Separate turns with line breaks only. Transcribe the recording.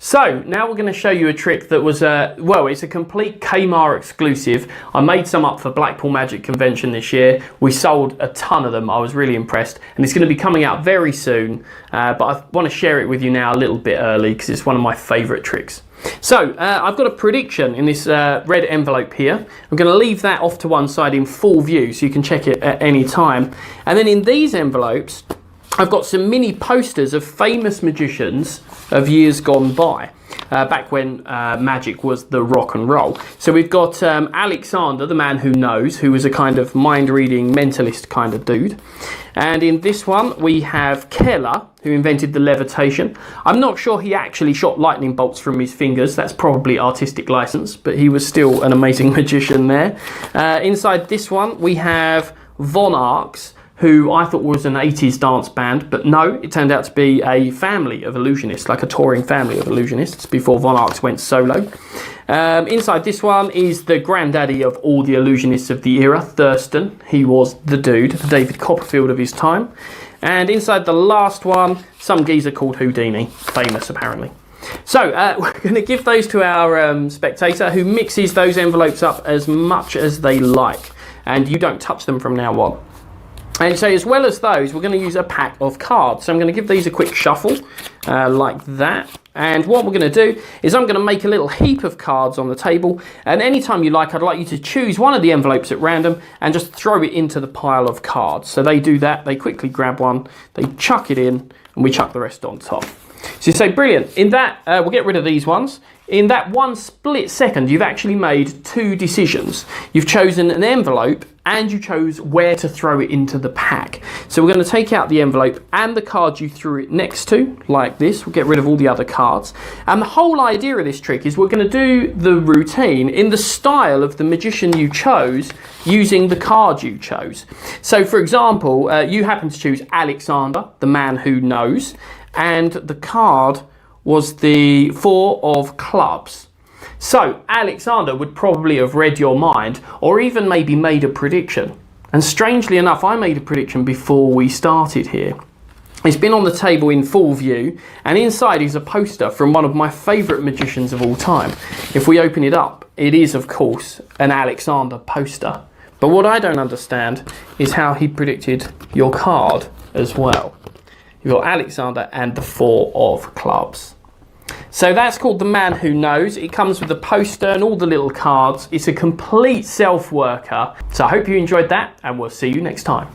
So now we're going to show you a trick that was, well, it's a complete Kellar exclusive. I made some up for Blackpool Magic Convention this year. We sold a ton of them. I was really impressed, and it's going to be coming out very soon. But I want to share it with you now a little bit early because it's one of my favourite tricks. So I've got a prediction in this red envelope here. I'm going to leave that off to one side in full view so you can check it at any time. And then in these envelopes, I've got some mini posters of famous magicians of years gone by, back when magic was the rock and roll. So we've got Alexander, the man who knows, who was a kind of mind-reading mentalist kind of dude. And in this one, we have Kellar, who invented the levitation. I'm not sure he actually shot lightning bolts from his fingers. That's probably artistic license, but he was still an amazing magician there. Inside this one, we have Von Arx, who I thought was an 80s dance band, but no, it turned out to be a family of illusionists, like a touring family of illusionists before Von Arx went solo. Inside this one is the granddaddy of all the illusionists of the era, Thurston. He was the dude, the David Copperfield of his time. And inside the last one, some geezer called Houdini, famous apparently. So we're going to give those to our spectator, who mixes those envelopes up as much as they like, and you don't touch them from now on. And so as well as those, we're going to use a pack of cards. So I'm going to give these a quick shuffle, like that. And what we're going to do is I'm going to make a little heap of cards on the table. And anytime you like, I'd like you to choose one of the envelopes at random and just throw it into the pile of cards. So they do that. They quickly grab one, they chuck it in, and we chuck the rest on top. So you say, brilliant. In that, we'll get rid of these ones. In that one split second, you've actually made two decisions. You've chosen an envelope and you chose where to throw it into the pack. So we're going to take out the envelope and the card you threw it next to, like this. We'll get rid of all the other cards. And the whole idea of this trick is we're going to do the routine in the style of the magician you chose, using the card you chose. So for example, you happen to choose Alexander, the man who knows, and the card was the 4 of clubs. So Alexander would probably have read your mind, or even maybe made a prediction. And strangely enough, I made a prediction before we started here. It's been on the table in full view, and inside is a poster from one of my favourite magicians of all time. If we open it up, it is of course an Alexander poster. But what I don't understand is how he predicted your card as well. You've got Alexander and the 4 of clubs. So that's called The Man Who Knows. It comes with the poster and all the little cards. It's a complete self-worker. So I hope you enjoyed that, and we'll see you next time.